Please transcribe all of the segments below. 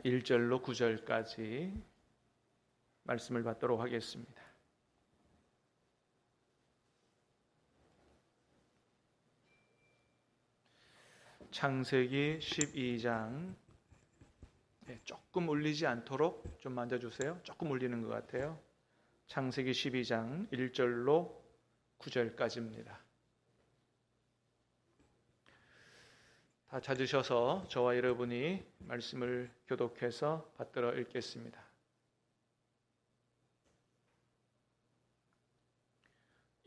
1절로 9절까지 말씀을 받도록 하겠습니다. 창세기 12장, 조금 울리지 않도록 좀 만져주세요. 조금 울리는 것 같아요. 창세기 12장 1절로 9절까지입니다. 다 찾으셔서 저와 여러분이 말씀을 교독해서 받들어 읽겠습니다.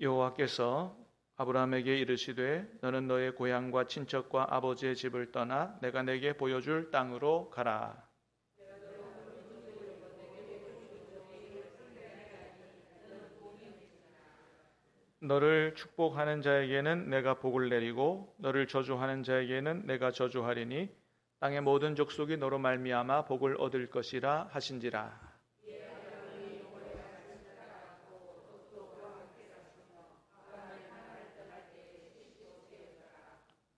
여호와께서 아브라함에게 이르시되 너는 너의 고향과 친척과 아버지의 집을 떠나 내가 내게 보여줄 땅으로 가라. 너를 축복하는 자에게는 내가 복을 내리고 너를 저주하는 자에게는 내가 저주하리니 땅의 모든 족속이 너로 말미암아 복을 얻을 것이라 하신지라.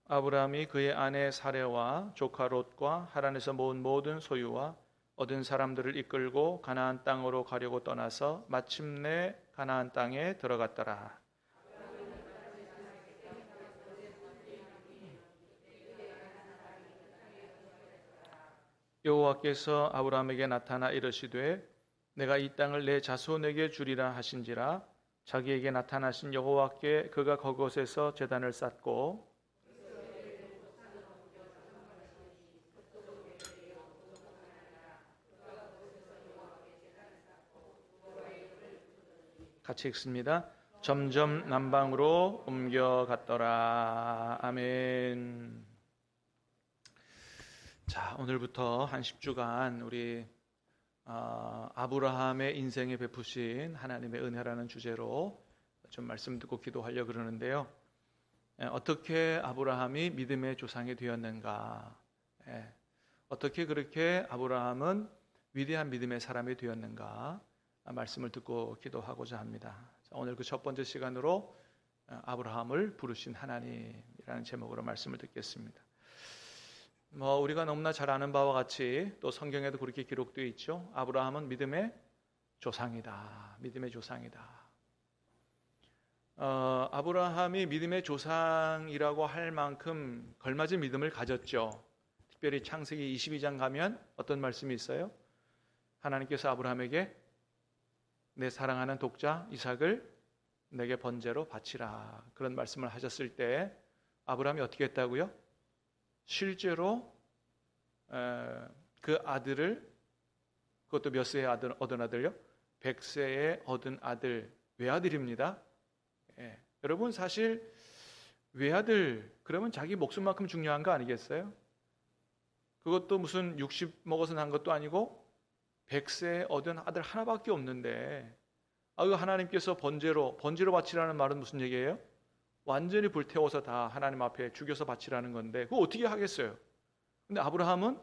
아브라함이 그의 아내 사레와 조카 롯과 하란에서 모은 모든 소유와 얻은 사람들을 이끌고 가나안 땅으로 가려고 떠나서 마침내 가나안 땅에 들어갔더라. 여호와께서 아브라함에게 나타나 이르시되 내가 이 땅을 내 자손에게 주리라 하신지라. 자기에게 나타나신 여호와께 그가 그곳에서 제단을 쌓고 같이 읽습니다. 점점 남방으로 옮겨갔더라. 아멘. 자, 오늘부터 한 10주간 우리 아브라함의 인생에 베푸신 하나님의 은혜라는 주제로 좀 말씀 듣고 기도하려고 그러는데요. 어떻게 아브라함이 믿음의 조상이 되었는가? 어떻게 그렇게 아브라함은 위대한 믿음의 사람이 되었는가? 말씀을 듣고 기도하고자 합니다. 자, 오늘 그 첫 번째 시간으로 아브라함을 부르신 하나님이라는 제목으로 말씀을 듣겠습니다. 우리가 너무나 잘 아는 바와 같이 또 성경에도 그렇게 기록되어 있죠. 아브라함은 믿음의 조상이다. 믿음의 조상이다. 아브라함이 믿음의 조상이라고 할 만큼 걸맞은 믿음을 가졌죠. 특별히 창세기 22장 가면 어떤 말씀이 있어요? 하나님께서 아브라함에게 내 사랑하는 독자 이삭을 내게 번제로 바치라. 그런 말씀을 하셨을 때 아브라함이 어떻게 했다고요? 실제로 그 아들을, 그것도 몇 세에 얻은 아들요? 100세에 얻은 아들, 외아들입니다. 여러분 사실 외아들 그러면 자기 목숨만큼 중요한 거 아니겠어요? 그것도 무슨 60 먹어서 난 것도 아니고 100세에 얻은 아들 하나밖에 없는데 이거 하나님께서 번제로 바치라는 말은 무슨 얘기예요? 완전히 불태워서 다 하나님 앞에 죽여서 바치라는 건데 그거 어떻게 하겠어요? 근데 아브라함은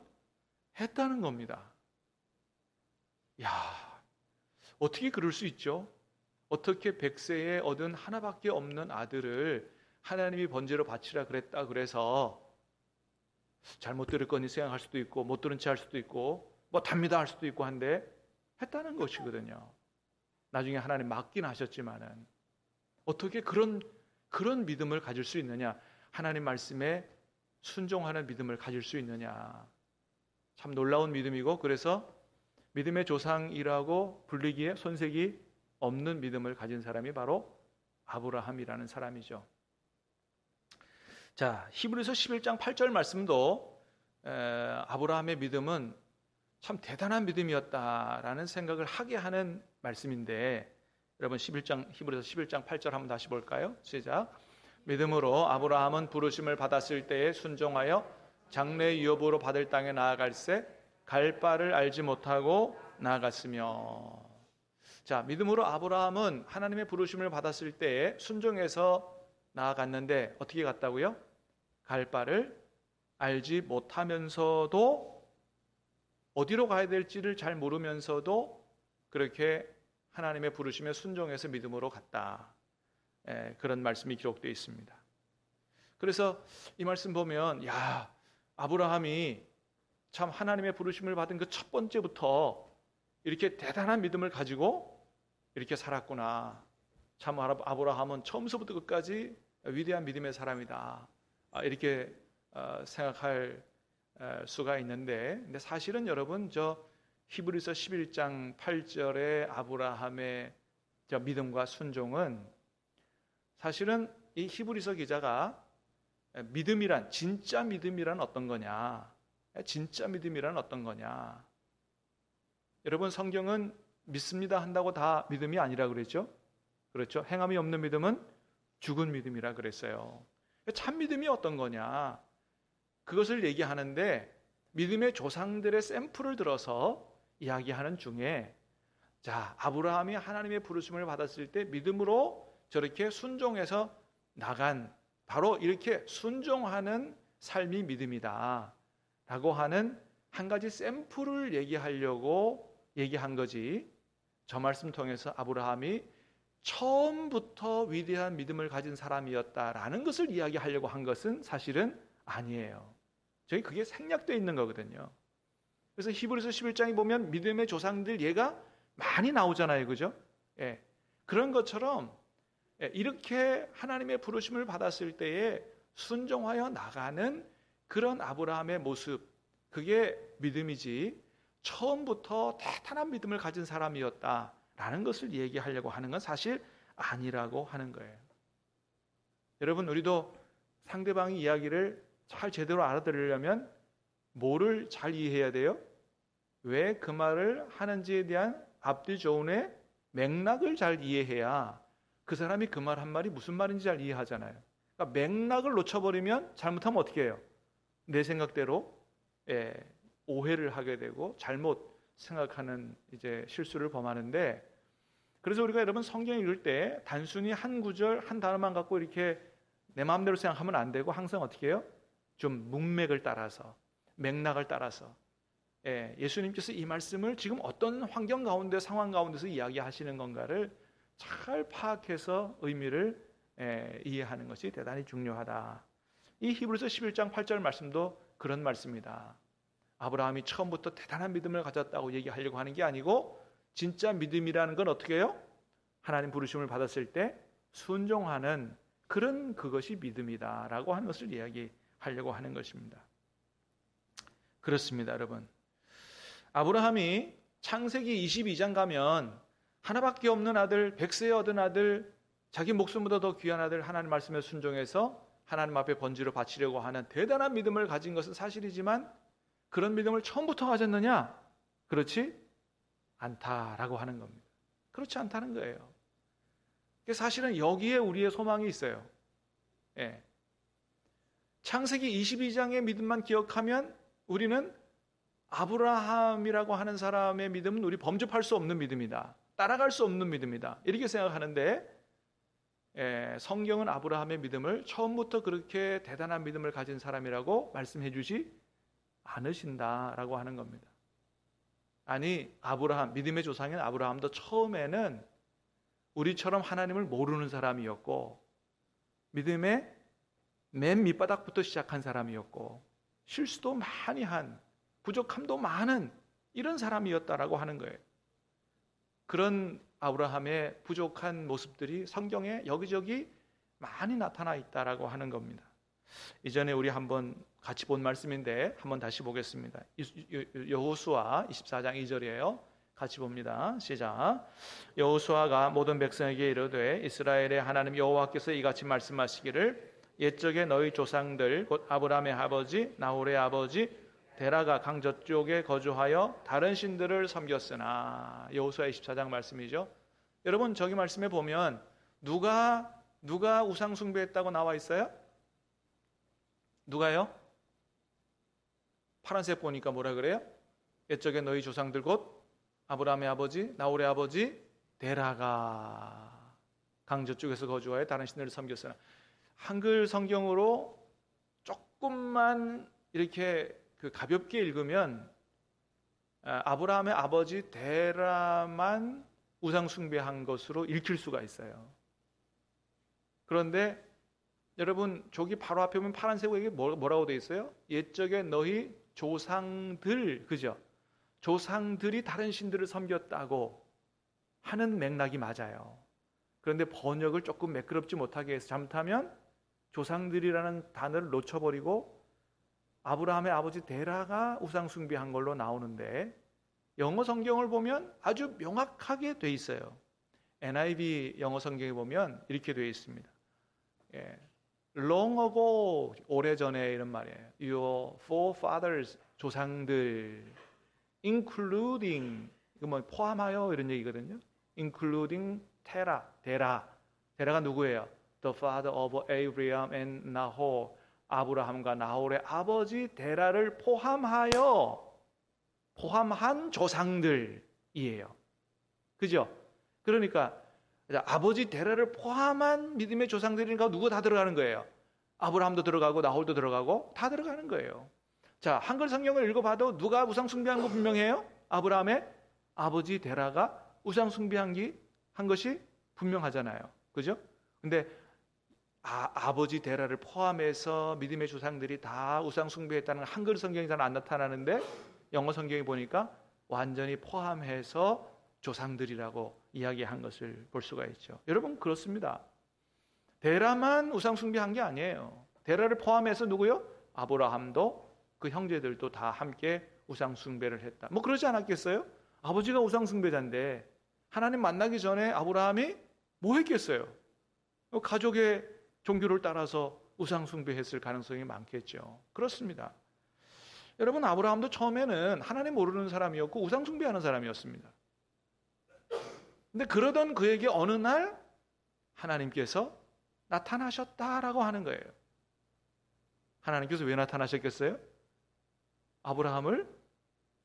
했다는 겁니다. 야, 어떻게 그럴 수 있죠? 어떻게 100세에 얻은 하나밖에 없는 아들을 하나님이 번제로 바치라 그랬다 그래서 잘못 들을 거니 생각할 수도 있고 못 들은 채 할 수도 있고 답니다 할 수도 있고 한데 했다는 것이거든요. 나중에 하나님 맞긴 하셨지만은 어떻게 그런 믿음을 가질 수 있느냐? 하나님 말씀에 순종하는 믿음을 가질 수 있느냐? 참 놀라운 믿음이고 그래서 믿음의 조상이라고 불리기에 손색이 없는 믿음을 가진 사람이 바로 아브라함이라는 사람이죠. 자, 히브리서 11장 8절 말씀도 아브라함의 믿음은 참 대단한 믿음이었다라는 생각을 하게 하는 말씀인데 여러분 히브리서 11장 8절 한번 다시 볼까요? 시작. 믿음으로 아브라함은 부르심을 받았을 때에 순종하여 장래 유업으로 받을 땅에 나아갈새 갈 바를 알지 못하고 나아갔으며. 자, 믿음으로 아브라함은 하나님의 부르심을 받았을 때에 순종해서 나아갔는데 어떻게 갔다고요? 갈 바를 알지 못하면서도 어디로 가야 될지를 잘 모르면서도 그렇게 하나님의 부르심에 순종해서 믿음으로 갔다. 그런 말씀이 기록되어 있습니다. 그래서 이 말씀 보면 아브라함이 참 하나님의 부르심을 받은 그 첫 번째부터 이렇게 대단한 믿음을 가지고 이렇게 살았구나. 참 아브라함은 처음서부터 끝까지 위대한 믿음의 사람이다. 이렇게 생각할 수가 있는데, 근데 사실은 여러분, 저 히브리서 11장 8절의 아브라함의 저 믿음과 순종은 사실은 이 히브리서 기자가 믿음이란, 진짜 믿음이란 어떤 거냐, 진짜 믿음이란 어떤 거냐. 여러분, 성경은 믿습니다 한다고 다 믿음이 아니라 그랬죠. 그렇죠. 행함이 없는 믿음은 죽은 믿음이라 그랬어요. 참 믿음이 어떤 거냐, 그것을 얘기하는데 믿음의 조상들의 샘플을 들어서 이야기하는 중에, 자, 아브라함이 하나님의 부르심을 받았을 때 믿음으로 저렇게 순종해서 나간, 바로 이렇게 순종하는 삶이 믿음이다 라고 하는 한 가지 샘플을 얘기하려고 얘기한 거지, 저 말씀 통해서 아브라함이 처음부터 위대한 믿음을 가진 사람이었다라는 것을 이야기하려고 한 것은 사실은 아니에요. 저희 그게 생략되어 있는 거거든요. 그래서 히브리서 11장에 보면 믿음의 조상들 예가 많이 나오잖아요. 그죠? 예. 그런 것처럼 이렇게 하나님의 부르심을 받았을 때에 순종하여 나가는 그런 아브라함의 모습, 그게 믿음이지 처음부터 대단한 믿음을 가진 사람이었다라는 것을 얘기하려고 하는 건 사실 아니라고 하는 거예요. 여러분, 우리도 상대방의 이야기를 잘 제대로 알아들으려면 뭐를 잘 이해해야 돼요? 왜 그 말을 하는지에 대한 앞뒤 조언의 맥락을 잘 이해해야 그 사람이 그 말 한 말이 무슨 말인지 잘 이해하잖아요. 그러니까 맥락을 놓쳐버리면 잘못하면 어떻게 해요? 내 생각대로 오해를 하게 되고 잘못 생각하는 이제 실수를 범하는데, 그래서 우리가 여러분 성경 읽을 때 단순히 한 구절 한 단어만 갖고 이렇게 내 마음대로 생각하면 안 되고, 항상 어떻게 해요? 좀 문맥을 따라서, 맥락을 따라서, 예수님께서 이 말씀을 지금 어떤 환경 가운데, 상황 가운데서 이야기하시는 건가를 잘 파악해서 의미를 이해하는 것이 대단히 중요하다. 이 히브리서 11장 8절 말씀도 그런 말씀이다. 아브라함이 처음부터 대단한 믿음을 가졌다고 얘기하려고 하는 게 아니고, 진짜 믿음이라는 건 어떻게 해요? 하나님 부르심을 받았을 때 순종하는 그런, 그것이 믿음이다라고 하는 것을 이야기하려고 하는 것입니다. 그렇습니다, 여러분. 아브라함이 창세기 22장 가면 하나밖에 없는 아들, 100세에 얻은 아들, 자기 목숨보다 더 귀한 아들, 하나님 말씀에 순종해서 하나님 앞에 번지로 바치려고 하는 대단한 믿음을 가진 것은 사실이지만, 그런 믿음을 처음부터 가졌느냐? 그렇지 않다라고 하는 겁니다. 그렇지 않다는 거예요. 사실은 여기에 우리의 소망이 있어요. 창세기 22장의 믿음만 기억하면 우리는 아브라함이라고 하는 사람의 믿음은 우리 범접할 수 없는 믿음이다, 따라갈 수 없는 믿음이다, 이렇게 생각하는데, 성경은 아브라함의 믿음을 처음부터 그렇게 대단한 믿음을 가진 사람이라고 말씀해 주지 않으신다라고 하는 겁니다. 아니, 아브라함, 믿음의 조상인 아브라함도 처음에는 우리처럼 하나님을 모르는 사람이었고, 믿음의 맨 밑바닥부터 시작한 사람이었고, 실수도 많이 한, 부족함도 많은 이런 사람이었다라고 하는 거예요. 그런 아브라함의 부족한 모습들이 성경에 여기저기 많이 나타나 있다라고 하는 겁니다. 이전에 우리 한번 같이 본 말씀인데 한번 다시 보겠습니다. 여호수아 24장 2절이에요. 같이 봅니다. 시작. 여호수아가 모든 백성에게 이르되, 이스라엘의 하나님 여호와께서 이같이 말씀하시기를, 옛적에 너희 조상들 곧 아브라함의 아버지 나홀의 아버지 데라가 강 저쪽에 거주하여 다른 신들을 섬겼으나. 여호수아 24장 말씀이죠. 여러분, 저기 말씀에 보면 누가 우상 숭배했다고 나와 있어요? 누가요? 파란색 보니까 뭐라 그래요? 옛적에 너희 조상들 곧 아브라함의 아버지 나홀의 아버지 데라가 강 저쪽에서 거주하여 다른 신들을 섬겼으나. 한글 성경으로 조금만 이렇게 가볍게 읽으면 아브라함의 아버지 데라만 우상 숭배한 것으로 읽힐 수가 있어요. 그런데 여러분, 저기 바로 앞에 보면 파란색으로 뭐라고 되어 있어요? 옛적에 너희 조상들, 그죠? 조상들이 다른 신들을 섬겼다고 하는 맥락이 맞아요. 그런데 번역을 조금 매끄럽지 못하게 해서 잘못하면 조상들이라는 단어를 놓쳐버리고 아브라함의 아버지 데라가 우상 숭배한 걸로 나오는데, 영어 성경을 보면 아주 명확하게 돼 있어요. NIV 영어 성경에 보면 이렇게 돼 있습니다. Long ago, 오래전에 이런 말이에요. Your forefathers, 조상들, including, 이거 뭐 포함하여 이런 얘기거든요. including 데라가 누구예요? The father of Abraham and Nahor, 아브라함과 나홀의 아버지 데라를 포함한 조상들이에요. 그죠? 그러니까 아버지 데라를 포함한 믿음의 조상들이니까 누구 다 들어가는 거예요. 아브라함도 들어가고 나홀도 들어가고 다 들어가는 거예요. 자, 한글 성경을 읽어봐도 누가 우상 숭배한 거 분명해요? 아브라함의 아버지 데라가 우상 숭배한 것이 분명하잖아요. 그죠? 근데 아버지 데라를 포함해서 믿음의 조상들이 다 우상 숭배했다는 한글 성경이 잘 안 나타나는데, 영어 성경에 보니까 완전히 포함해서 조상들이라고 이야기한 것을 볼 수가 있죠. 여러분, 그렇습니다. 데라만 우상 숭배한 게 아니에요. 데라를 포함해서 누구요? 아브라함도 그 형제들도 다 함께 우상 숭배를 했다. 뭐 그러지 않았겠어요? 아버지가 우상 숭배자인데 하나님 만나기 전에 아브라함이 뭐 했겠어요? 가족의 종교를 따라서 우상 숭배했을 가능성이 많겠죠. 그렇습니다. 여러분, 아브라함도 처음에는 하나님 모르는 사람이었고 우상 숭배하는 사람이었습니다. 근데 그러던 그에게 어느 날 하나님께서 나타나셨다라고 하는 거예요. 하나님께서 왜 나타나셨겠어요? 아브라함을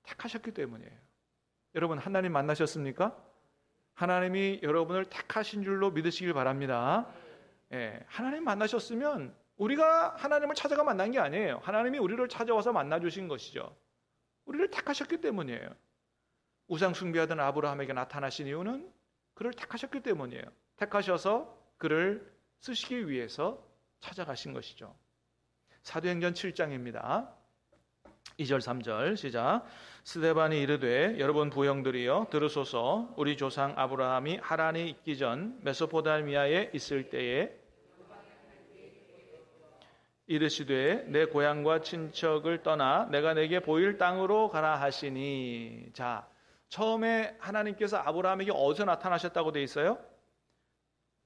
택하셨기 때문이에요. 여러분, 하나님 만나셨습니까? 하나님이 여러분을 택하신 줄로 믿으시길 바랍니다. 하나님 만나셨으면 우리가 하나님을 찾아가 만난 게 아니에요. 하나님이 우리를 찾아와서 만나주신 것이죠. 우리를 택하셨기 때문이에요. 우상 숭배하던 아브라함에게 나타나신 이유는 그를 택하셨기 때문이에요. 택하셔서 그를 쓰시기 위해서 찾아가신 것이죠. 사도행전 7장입니다. 2절 3절 시작. 스데반이 이르되 여러분 부형들이여 들으소서. 우리 조상 아브라함이 하란에 있기 전 메소포타미아에 있을 때에 이르시되 내 고향과 친척을 떠나 내가 내게 보일 땅으로 가라 하시니. 자, 처음에 하나님께서 아브라함에게 어디서 나타나셨다고 돼 있어요?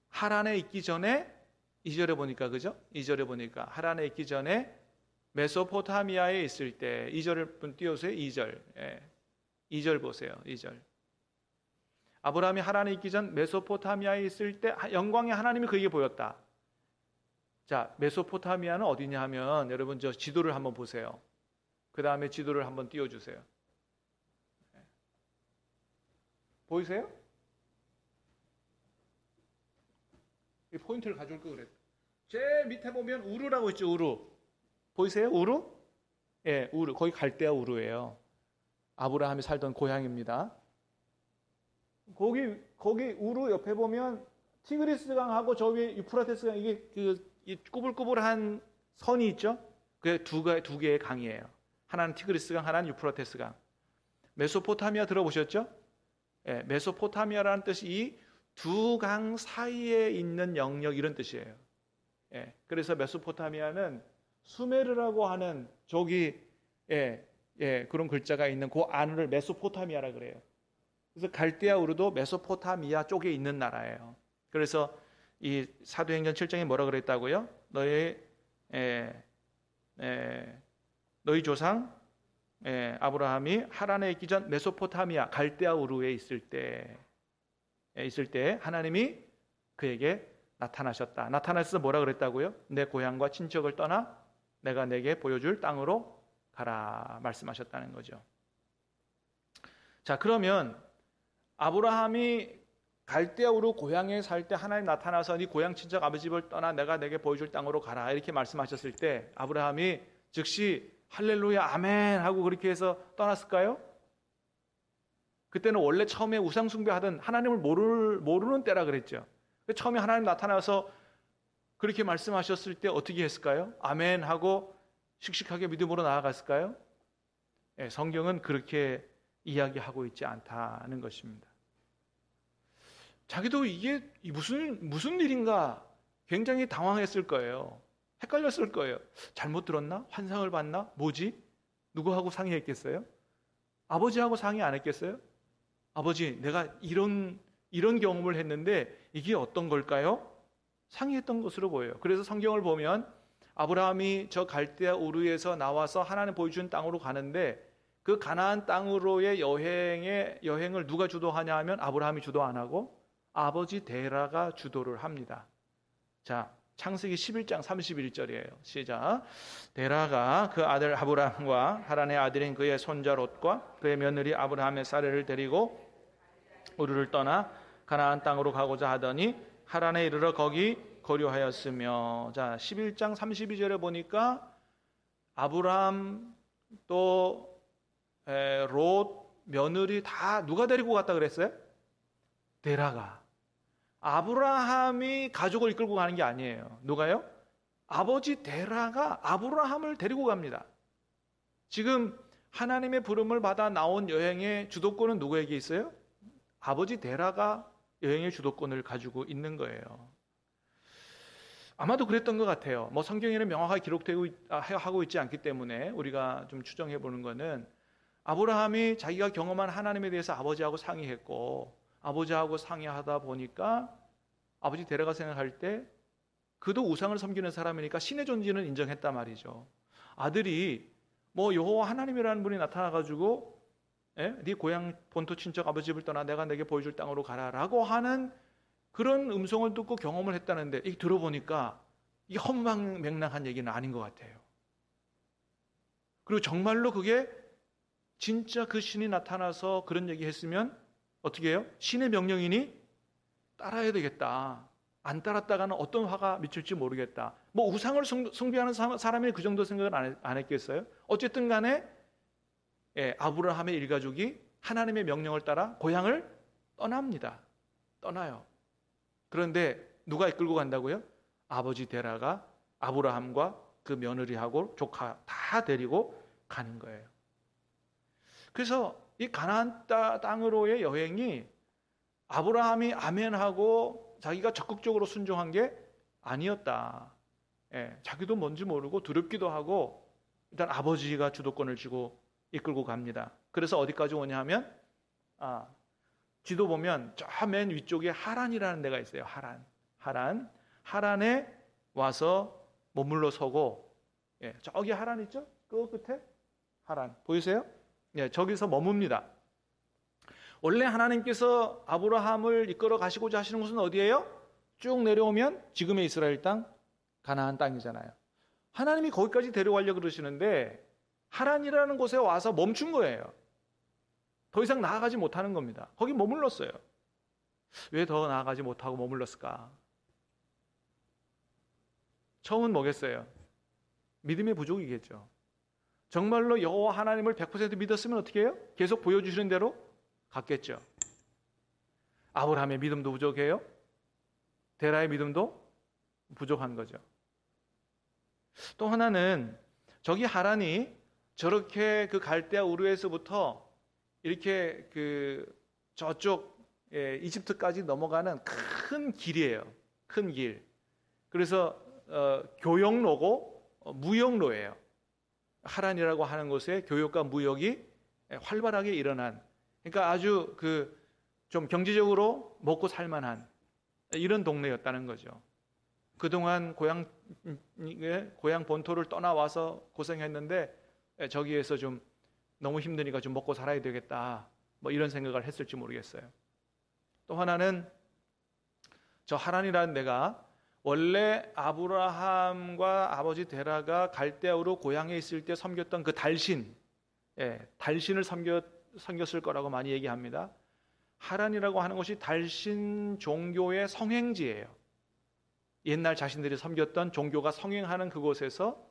하란에 있기 전에, 2절에 보니까, 그죠? 2절에 보니까 하란에 있기 전에 메소포타미아에 있을 때, 2절을 띄워주세요. 2절. 2절 보세요. 2절. 아브라함이 하란에 있기 전 메소포타미아에 있을 때 영광의 하나님이 그에게 보였다. 자, 메소포타미아는 어디냐 하면 여러분 저 지도를 한번 보세요. 그 다음에 지도를 한번 띄워주세요. 보이세요? 이 포인트를 가져올 거 그랬어요. 제일 밑에 보면 우르라고 있죠. 우르. 보이세요? 우르? 예, 우르. 거기 갈대아 우르예요. 아브라함이 살던 고향입니다. 거기 우르 옆에 보면 티그리스 강하고 저 위에 유프라테스 강, 이게 이 꾸불꾸불한 선이 있죠. 그게 두 개의 강이에요. 하나는 티그리스 강, 하나는 유프라테스 강. 메소포타미아 들어보셨죠? 예, 메소포타미아라는 뜻이 이 두 강 사이에 있는 영역, 이런 뜻이에요. 예, 그래서 메소포타미아는 수메르라고 하는 저기 그런 글자가 있는 그 안을 메소포타미아라 그래요. 그래서 갈대아 우르도 메소포타미아 쪽에 있는 나라예요. 그래서 이 사도행전 7장에 뭐라 그랬다고요? 너희 조상 아브라함이 하란에 있기 전 메소포타미아 갈대아 우르에 있을 때 하나님이 그에게 나타나셨다. 나타나셔서 뭐라 그랬다고요? 내 고향과 친척을 떠나 내가 내게 보여줄 땅으로 가라 말씀하셨다는 거죠. 자, 그러면 아브라함이 갈대아 우르 고향에 살 때 하나님 나타나서 네 고향 친척 아버지 집을 떠나 내가 내게 보여줄 땅으로 가라 이렇게 말씀하셨을 때 아브라함이 즉시 할렐루야 아멘 하고 그렇게 해서 떠났을까요? 그때는 원래 처음에 우상 숭배하던 하나님을 모르는 때라 그랬죠. 처음에 하나님 나타나서 그렇게 말씀하셨을 때 어떻게 했을까요? 아멘 하고 씩씩하게 믿음으로 나아갔을까요? 성경은 그렇게 이야기하고 있지 않다는 것입니다. 자기도 이게 무슨 일인가 굉장히 당황했을 거예요. 헷갈렸을 거예요. 잘못 들었나? 환상을 봤나? 뭐지? 누구하고 상의했겠어요? 아버지하고 상의 안 했겠어요? 아버지, 내가 이런 경험을 했는데 이게 어떤 걸까요? 상의했던 것으로 보여요. 그래서 성경을 보면 아브라함이 저 갈대아 우르에서 나와서 하나님 보여준 땅으로 가는데 그 가나안 땅으로의 여행을 누가 주도하냐 하면 아브라함이 주도 안 하고 아버지 데라가 주도를 합니다. 자, 창세기 11장 31절이에요. 시작. 데라가 그 아들 아브라함과 하란의 아들인 그의 손자 롯과 그의 며느리 아브라함의 사례를 데리고 우르를 떠나 가나안 땅으로 가고자 하더니 하란에 이르러 거기 거류하였으며. 자, 11장 32절에 보니까 아브라함 또 롯 며느리 다 누가 데리고 갔다 그랬어요? 데라가. 아브라함이 가족을 이끌고 가는 게 아니에요. 누가요? 아버지 데라가 아브라함을 데리고 갑니다. 지금 하나님의 부름을 받아 나온 여행의 주도권은 누구에게 있어요? 아버지 데라가 여행의 주도권을 가지고 있는 거예요. 아마도 그랬던 것 같아요. 성경에는 명확하게 기록되고 하고 있지 않기 때문에 우리가 좀 추정해 보는 거는 아브라함이 자기가 경험한 하나님에 대해서 아버지하고 상의했고 아버지하고 상의하다 보니까 아버지 데려가 생각할 때 그도 우상을 섬기는 사람이니까 신의 존재는 인정했단 말이죠. 아들이 여호와 하나님이라는 분이 나타나가지고 네 고향 본토 친척 아버지 집을 떠나 내가 내게 보여줄 땅으로 가라라고 하는 그런 음성을 듣고 경험을 했다는데 이게 들어보니까 이게 헛망맹랑한 얘기는 아닌 것 같아요. 그리고 정말로 그게 진짜 그 신이 나타나서 그런 얘기 했으면 어떻게 해요? 신의 명령이니 따라야 되겠다. 안 따랐다가는 어떤 화가 미칠지 모르겠다. 우상을 숭배하는 사람이 그 정도 생각을 안 했겠어요? 어쨌든 간에 아브라함의 일가족이 하나님의 명령을 따라 고향을 떠납니다. 떠나요. 그런데 누가 이끌고 간다고요? 아버지 데라가 아브라함과 그 며느리하고 조카 다 데리고 가는 거예요. 그래서 이 가나안 땅으로의 여행이 아브라함이 아멘하고 자기가 적극적으로 순종한 게 아니었다. 자기도 뭔지 모르고 두렵기도 하고 일단 아버지가 주도권을 쥐고 이끌고 갑니다. 그래서 어디까지 오냐 하면 지도 보면 저 맨 위쪽에 하란이라는 데가 있어요. 하란에 와서 머물러 서고 저기 하란 있죠? 그 끝에 하란 보이세요? 저기서 머뭅니다. 원래 하나님께서 아브라함을 이끌어 가시고자 하시는 곳은 어디예요? 쭉 내려오면 지금의 이스라엘 땅, 가나안 땅이잖아요. 하나님이 거기까지 데려가려고 그러시는데 하란이라는 곳에 와서 멈춘 거예요. 더 이상 나아가지 못하는 겁니다. 거기 머물렀어요. 왜 더 나아가지 못하고 머물렀을까? 처음은 뭐겠어요? 믿음의 부족이겠죠. 정말로 여호와 하나님을 100% 믿었으면 어떻게 해요? 계속 보여주시는 대로 갔겠죠. 아브라함의 믿음도 부족해요. 데라의 믿음도 부족한 거죠. 또 하나는 저기 하란이 저렇게 그 갈대아 우르에서부터 이렇게 저쪽 이집트까지 넘어가는 큰 길이에요. 큰 길. 그래서 교역로고 무역로예요. 하란이라고 하는 곳에 교역과 무역이 활발하게 일어난, 그러니까 아주 좀 경제적으로 먹고 살만한 이런 동네였다는 거죠. 그동안 고향 본토를 떠나와서 고생했는데 저기에서 좀 너무 힘드니까 좀 먹고 살아야 되겠다, 이런 생각을 했을지 모르겠어요. 또 하나는 저 하란이라는 데가 원래 아브라함과 아버지 데라가 갈대아우르 고향에 있을 때 섬겼던 그 달신을 섬겼을 거라고 많이 얘기합니다. 하란이라고 하는 것이 달신 종교의 성행지예요. 옛날 자신들이 섬겼던 종교가 성행하는 그곳에서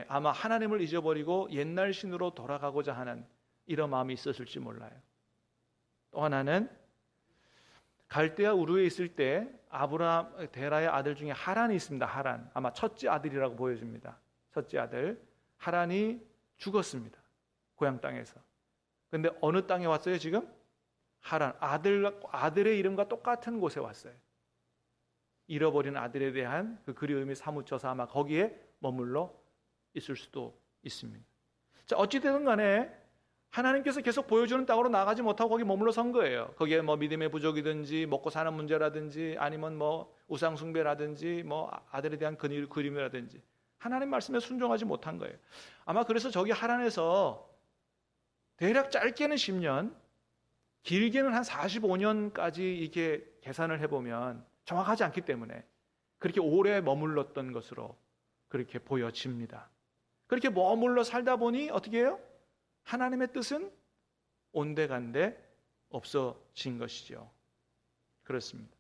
아마 하나님을 잊어버리고 옛날 신으로 돌아가고자 하는 이런 마음이 있었을지 몰라요. 또 하나는 갈대아 우르에 있을 때 아브라함 데라의 아들 중에 하란이 있습니다. 하란, 아마 첫째 아들이라고 보여집니다. 첫째 아들 하란이 죽었습니다. 고향 땅에서. 근데 어느 땅에 왔어요 지금? 하란. 아들의 이름과 똑같은 곳에 왔어요. 잃어버린 아들에 대한 그 그리움이 사무쳐서 아마 거기에 머물러 있을 수도 있습니다. 자, 어찌되든 간에 하나님께서 계속 보여주는 땅으로 나가지 못하고 거기 머물러 선 거예요. 거기에 뭐 믿음의 부족이든지 먹고 사는 문제라든지 아니면 뭐 우상 숭배라든지 뭐 아들에 대한 그림이라든지 하나님 말씀에 순종하지 못한 거예요. 아마 그래서 저기 하란에서 대략 짧게는 10년, 길게는 한 45년까지 이렇게 계산을 해보면 정확하지 않기 때문에 그렇게 오래 머물렀던 것으로 그렇게 보여집니다. 그렇게 머물러 살다 보니 어떻게 해요? 하나님의 뜻은 온데간데 없어진 것이죠. 그렇습니다.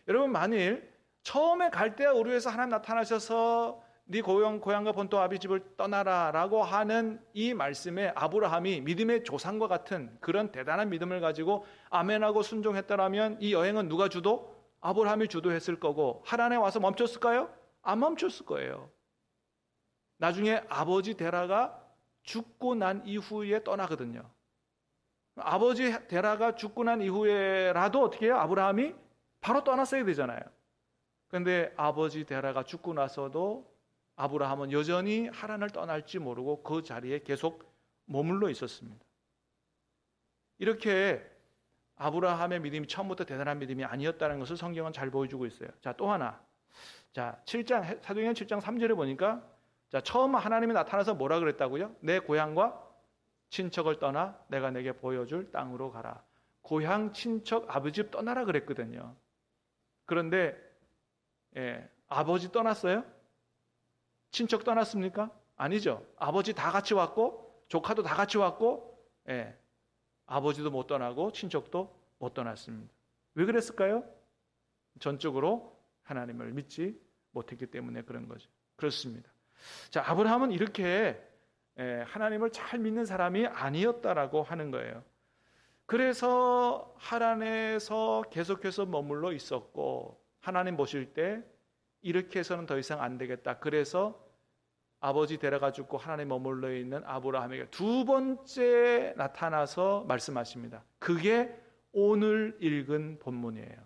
여러분, 만일 처음에 갈대아 우르에서 하나님 나타나셔서 네 고향과 본토 아비 집을 떠나라 라고 하는 이 말씀에 아브라함이 믿음의 조상과 같은 그런 대단한 믿음을 가지고 아멘하고 순종했더라면 이 여행은 누가 주도? 아브라함이 주도했을 거고 하란에 와서 멈췄을까요? 안 멈췄을 거예요. 나중에 아버지 데라가 죽고 난 이후에 떠나거든요. 아버지 데라가 죽고 난 이후에라도 어떻게 해요? 아브라함이 바로 떠났어야 되잖아요. 그런데 아버지 데라가 죽고 나서도 아브라함은 여전히 하란을 떠날지 모르고 그 자리에 계속 머물러 있었습니다. 이렇게 아브라함의 믿음이 처음부터 대단한 믿음이 아니었다는 것을 성경은 잘 보여주고 있어요. 자, 또 하나. 자, 사도행전 7장 3절에 보니까 자, 처음 하나님이 나타나서 뭐라 그랬다고요? 내 고향과 친척을 떠나 내가 내게 보여줄 땅으로 가라. 고향, 친척, 아버지 집 떠나라 그랬거든요. 그런데 아버지 떠났어요? 친척 떠났습니까? 아니죠. 아버지 다 같이 왔고 조카도 다 같이 왔고 아버지도 못 떠나고 친척도 못 떠났습니다. 왜 그랬을까요? 전적으로 하나님을 믿지 못했기 때문에 그런 거죠. 그렇습니다. 자, 아브라함은 이렇게 하나님을 잘 믿는 사람이 아니었다라고 하는 거예요. 그래서 하란에서 계속해서 머물러 있었고 하나님 보실 때 이렇게 해서는 더 이상 안 되겠다. 그래서 아버지 데려가 죽고 하나님 머물러 있는 아브라함에게 두 번째 나타나서 말씀하십니다. 그게 오늘 읽은 본문이에요.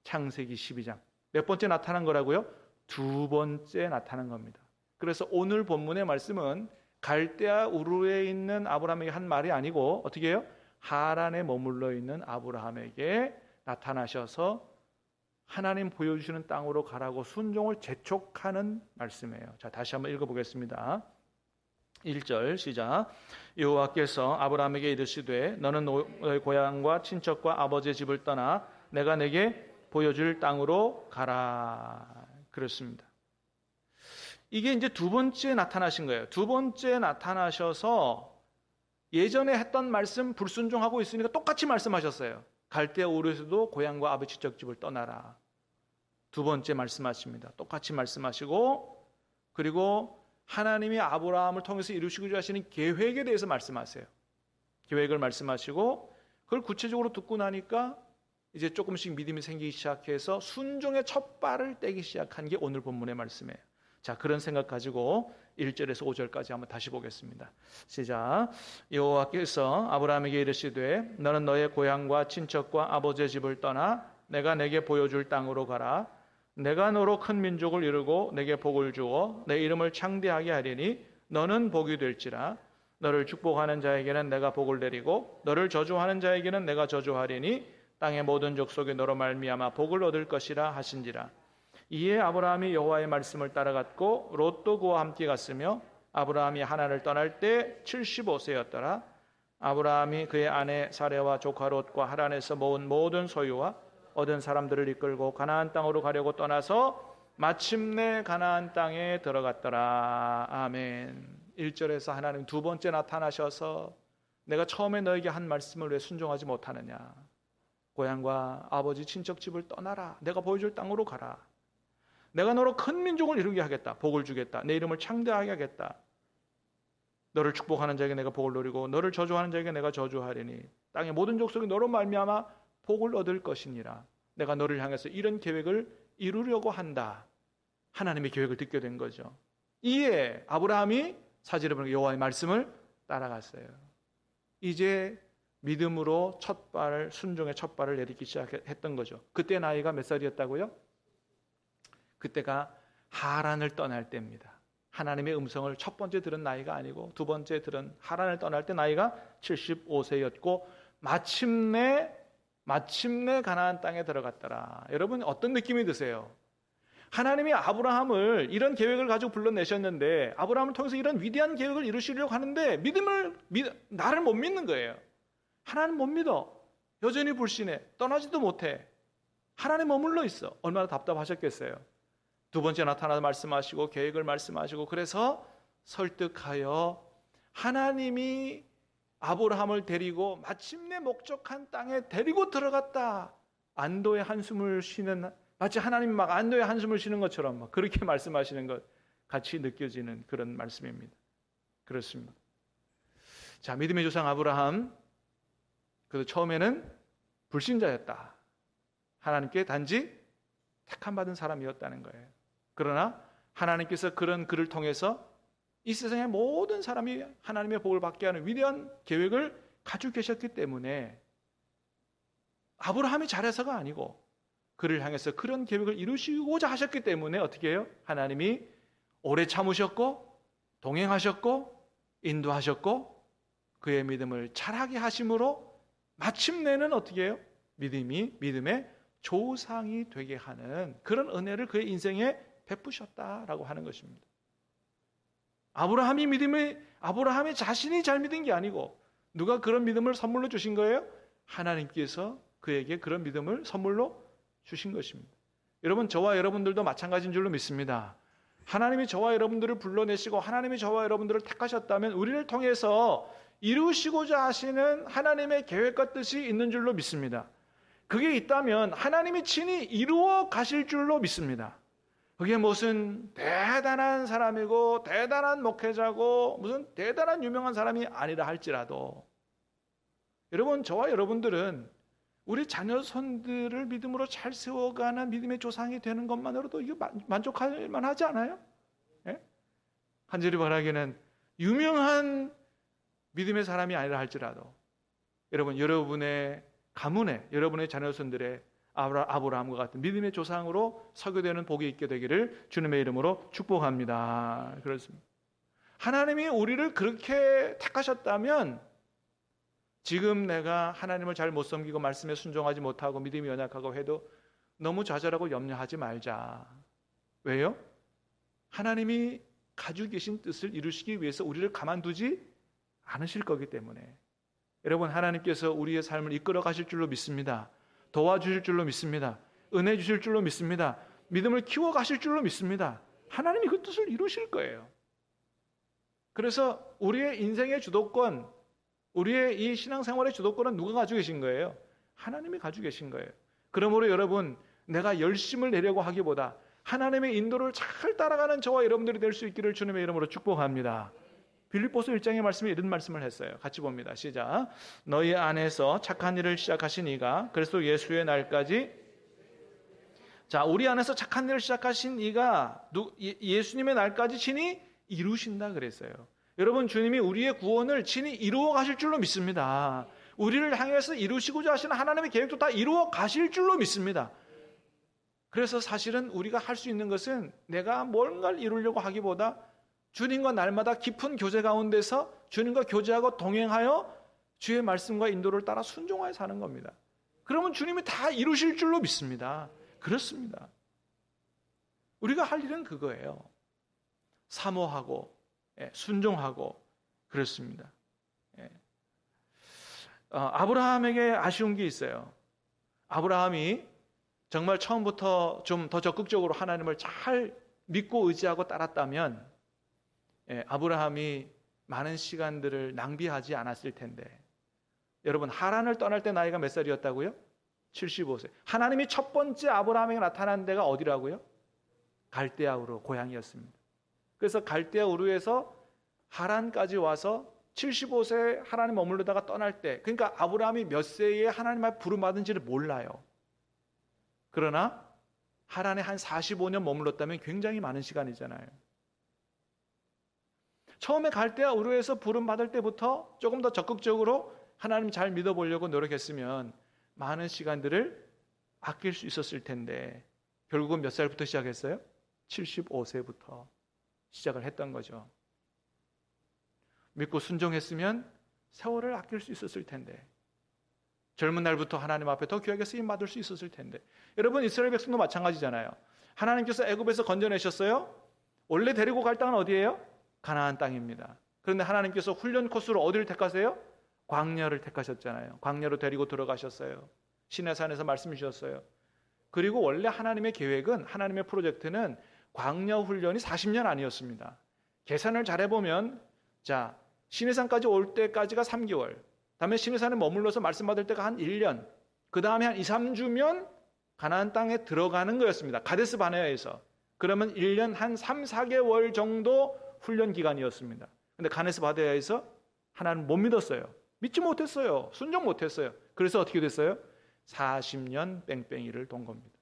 창세기 12장. 몇 번째 나타난 거라고요? 두 번째 나타난 겁니다. 그래서 오늘 본문의 말씀은 갈대아 우르에 있는 아브라함에게 한 말이 아니고 어떻게 해요? 하란에 머물러 있는 아브라함에게 나타나셔서 하나님 보여주시는 땅으로 가라고 순종을 재촉하는 말씀이에요. 자, 다시 한번 읽어보겠습니다. 1절 시작. 여호와께서 아브라함에게 이르시되 너는 너의 고향과 친척과 아버지의 집을 떠나 내가 내게 보여줄 땅으로 가라. 그렇습니다. 이게 이제 두 번째 나타나신 거예요. 두 번째 나타나셔서 예전에 했던 말씀 불순종하고 있으니까 똑같이 말씀하셨어요. 갈대아 우르에서도 고향과 아버지 친척 집을 떠나라. 두 번째 말씀하십니다. 똑같이 말씀하시고 그리고 하나님이 아브라함을 통해서 이루시고자 하시는 계획에 대해서 말씀하세요. 계획을 말씀하시고 그걸 구체적으로 듣고 나니까 이제 조금씩 믿음이 생기기 시작해서 순종의 첫 발을 떼기 시작한 게 오늘 본문의 말씀이에요. 자, 그런 생각 가지고 1절에서 5절까지 한번 다시 보겠습니다. 시작. 여호와께서 아브라함에게 이르시되 너는 너의 고향과 친척과 아버지의 집을 떠나 내가 내게 보여줄 땅으로 가라. 내가 너로 큰 민족을 이루고 내게 복을 주어 내 이름을 창대하게 하리니 너는 복이 될지라. 너를 축복하는 자에게는 내가 복을 내리고 너를 저주하는 자에게는 내가 저주하리니 땅의 모든 족속이 너로 말미암아 복을 얻을 것이라 하신지라. 이에 아브라함이 여호와의 말씀을 따라갔고 롯도 그와 함께 갔으며 아브라함이 하란을 떠날 때 75세였더라. 아브라함이 그의 아내 사레와 조카 롯과 하란에서 모은 모든 소유와 얻은 사람들을 이끌고 가나안 땅으로 가려고 떠나서 마침내 가나안 땅에 들어갔더라. 아멘. 1절에서 하나님 두 번째 나타나셔서 내가 처음에 너에게 한 말씀을 왜 순종하지 못하느냐. 고향과 아버지 친척집을 떠나라. 내가 보여줄 땅으로 가라. 내가 너로 큰 민족을 이루게 하겠다. 복을 주겠다. 내 이름을 창대하게 하겠다. 너를 축복하는 자에게 내가 복을 누리고 너를 저주하는 자에게 내가 저주하리니 땅의 모든 족속이 너로 말미암아 복을 얻을 것이니라. 내가 너를 향해서 이런 계획을 이루려고 한다. 하나님의 계획을 듣게 된 거죠. 이에 아브라함이 사절에 보면 여호와의 말씀을 따라갔어요. 이제 믿음으로 순종의 첫 발을 내딛기 시작했던 거죠. 그때 나이가 몇 살이었다고요? 그때가 하란을 떠날 때입니다. 하나님의 음성을 첫 번째 들은 나이가 아니고 두 번째 들은 하란을 떠날 때 나이가 75세였고 마침내 가나안 땅에 들어갔더라. 여러분 어떤 느낌이 드세요? 하나님이 아브라함을 이런 계획을 가지고 불러내셨는데 아브라함을 통해서 이런 위대한 계획을 이루시려고 하는데 나를 못 믿는 거예요. 하나님 못 믿어. 여전히 불신해. 떠나지도 못해. 하나님 머물러 있어. 얼마나 답답하셨겠어요. 두 번째 나타나서 말씀하시고 계획을 말씀하시고 그래서 설득하여 하나님이 아브라함을 데리고 마침내 목적한 땅에 데리고 들어갔다. 안도의 한숨을 쉬는 마치 하나님이 막 안도의 한숨을 쉬는 것처럼 막 그렇게 말씀하시는 것 같이 느껴지는 그런 말씀입니다. 그렇습니다. 자, 믿음의 조상 아브라함 그래서 처음에는 불신자였다. 하나님께 단지 택함받은 사람이었다는 거예요. 그러나 하나님께서 그런 그를 통해서 이 세상의 모든 사람이 하나님의 복을 받게 하는 위대한 계획을 가지고 계셨기 때문에 아브라함이 잘해서가 아니고 그를 향해서 그런 계획을 이루시고자 하셨기 때문에 어떻게 해요? 하나님이 오래 참으셨고 동행하셨고 인도하셨고 그의 믿음을 자라게 하심으로 마침내는 어떻게 해요? 믿음의 조상이 되게 하는 그런 은혜를 그의 인생에 베푸셨다라고 하는 것입니다. 아브라함이 자신이 잘 믿은 게 아니고 누가 그런 믿음을 선물로 주신 거예요? 하나님께서 그에게 그런 믿음을 선물로 주신 것입니다. 여러분 저와 여러분들도 마찬가지인 줄로 믿습니다. 하나님이 저와 여러분들을 불러내시고 하나님이 저와 여러분들을 택하셨다면 우리를 통해서 이루시고자 하시는 하나님의 계획과 뜻이 있는 줄로 믿습니다. 그게 있다면 하나님이 친히 이루어 가실 줄로 믿습니다. 그게 무슨 대단한 사람이고 대단한 목회자고 무슨 대단한 유명한 사람이 아니라 할지라도 여러분 저와 여러분들은 우리 자녀손들을 믿음으로 잘 세워가는 믿음의 조상이 되는 것만으로도 이게 만족할 만하지 않아요? 예? 간절히 바라기는 유명한 믿음의 사람이 아니라 할지라도 여러분 여러분의 가문에 여러분의 자녀손들의 아브라함과 같은 믿음의 조상으로 서교되는 복이 있게 되기를 주님의 이름으로 축복합니다. 그렇습니다. 하나님이 우리를 그렇게 택하셨다면 지금 내가 하나님을 잘 못 섬기고 말씀에 순종하지 못하고 믿음이 연약하고 해도 너무 좌절하고 염려하지 말자. 왜요? 하나님이 가지고 계신 뜻을 이루시기 위해서 우리를 가만두지 않으실 거기 때문에 여러분 하나님께서 우리의 삶을 이끌어 가실 줄로 믿습니다. 도와주실 줄로 믿습니다. 은혜 주실 줄로 믿습니다. 믿음을 키워 가실 줄로 믿습니다. 하나님이 그 뜻을 이루실 거예요. 그래서 우리의 인생의 주도권, 우리의 이 신앙생활의 주도권은 누가 가지고 계신 거예요? 하나님이 가지고 계신 거예요. 그러므로 여러분 내가 열심을 내려고 하기보다 하나님의 인도를 잘 따라가는 저와 여러분들이 될 수 있기를 주님의 이름으로 축복합니다. 빌립보서 1장의 말씀에 이런 말씀을 했어요. 같이 봅니다. 시작. 너희 안에서 착한 일을 시작하신 이가 그리스도 예수의 날까지 자 우리 안에서 착한 일을 시작하신 이가 예수님의 날까지 친히 이루신다 그랬어요. 여러분 주님이 우리의 구원을 친히 이루어 가실 줄로 믿습니다. 우리를 향해서 이루시고자 하시는 하나님의 계획도 다 이루어 가실 줄로 믿습니다. 그래서 사실은 우리가 할 수 있는 것은 내가 뭔가를 이루려고 하기보다 주님과 날마다 깊은 교제 가운데서 주님과 교제하고 동행하여 주의 말씀과 인도를 따라 순종하여 사는 겁니다. 그러면 주님이 다 이루실 줄로 믿습니다. 그렇습니다. 우리가 할 일은 그거예요. 사모하고 순종하고 그렇습니다. 아브라함에게 아쉬운 게 있어요. 아브라함이 정말 처음부터 좀 더 적극적으로 하나님을 잘 믿고 의지하고 따랐다면 아브라함이 많은 시간들을 낭비하지 않았을 텐데 여러분 하란을 떠날 때 나이가 몇 살이었다고요? 75세. 하나님이 첫 번째 아브라함에게 나타난 데가 어디라고요? 갈대아 우르 고향이었습니다. 그래서 갈대아 우르에서 하란까지 와서 75세 하나님 머무르다가 떠날 때 그러니까 아브라함이 몇 세에 하나님 앞에 부름받은지를 몰라요. 그러나 하란에 한 45년 머물렀다면 굉장히 많은 시간이잖아요. 처음에 갈대아 우르에서 부름 받을 때부터 조금 더 적극적으로 하나님 잘 믿어보려고 노력했으면 많은 시간들을 아낄 수 있었을 텐데 결국은 몇 살부터 시작했어요? 75세부터 시작을 했던 거죠. 믿고 순종했으면 세월을 아낄 수 있었을 텐데, 젊은 날부터 하나님 앞에 더 귀하게 쓰임 받을 수 있었을 텐데. 여러분, 이스라엘 백성도 마찬가지잖아요. 하나님께서 애굽에서 건져내셨어요. 원래 데리고 갈 땅은 어디예요? 가나안 땅입니다. 그런데 하나님께서 훈련 코스로 어디를 택하세요? 광야를 택하셨잖아요. 광야로 데리고 들어가셨어요. 시내산에서 말씀 주셨어요. 그리고 원래 하나님의 계획은, 하나님의 프로젝트는 광야 훈련이 40년 아니었습니다. 계산을 잘 해보면, 자, 시내산까지 올 때까지가 3개월, 다음에 시내산에 머물러서 말씀 받을 때가 한 1년, 그 다음에 한 2, 3주면 가나안 땅에 들어가는 거였습니다. 가데스 바네아에서. 그러면 1년 한 3, 4개월 정도 훈련 기간이었습니다. 근데 가데스 바네아에서 하나님 못 믿었어요. 믿지 못했어요. 순종 못했어요. 그래서 어떻게 됐어요? 40년 뺑뺑이를 돈 겁니다.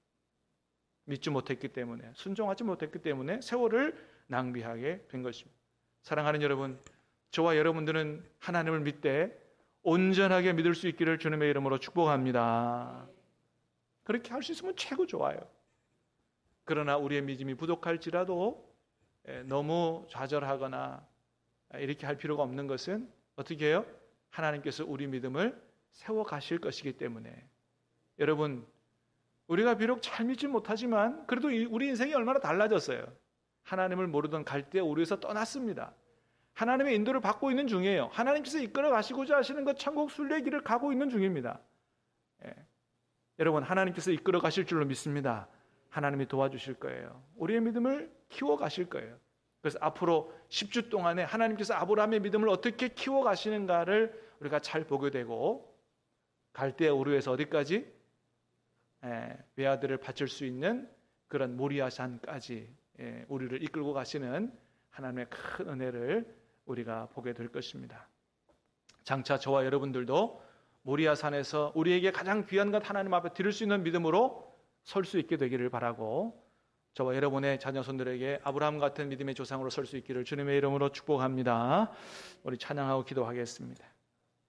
믿지 못했기 때문에, 순종하지 못했기 때문에 세월을 낭비하게 된 것입니다. 사랑하는 여러분, 저와 여러분들은 하나님을 믿되 온전하게 믿을 수 있기를 주님의 이름으로 축복합니다. 그렇게 할 수 있으면 최고 좋아요. 그러나 우리의 믿음이 부족할지라도 너무 좌절하거나 이렇게 할 필요가 없는 것은 어떻게 해요? 하나님께서 우리 믿음을 세워가실 것이기 때문에. 여러분, 우리가 비록 잘 믿지 못하지만 그래도 우리 인생이 얼마나 달라졌어요. 하나님을 모르던 갈대아 우르에서 떠났습니다. 하나님의 인도를 받고 있는 중이에요. 하나님께서 이끌어 가시고자 하시는 것 천국 순례의 길을 가고 있는 중입니다. 여러분, 하나님께서 이끌어 가실 줄로 믿습니다. 하나님이 도와주실 거예요. 우리의 믿음을 키워 가실 거예요. 그래서 앞으로 10주 동안에 하나님께서 아브라함의 믿음을 어떻게 키워 가시는가를 우리가 잘 보게 되고, 갈대아 우르에서 어디까지? 외아들을 바칠 수 있는 그런 모리아산까지 우리를 이끌고 가시는 하나님의 큰 은혜를 우리가 보게 될 것입니다. 장차 저와 여러분들도 모리아산에서 우리에게 가장 귀한 것 하나님 앞에 드릴 수 있는 믿음으로 설 수 있게 되기를 바라고, 저와 여러분의 자녀손들에게 아브라함 같은 믿음의 조상으로 설 수 있기를 주님의 이름으로 축복합니다. 우리 찬양하고 기도하겠습니다.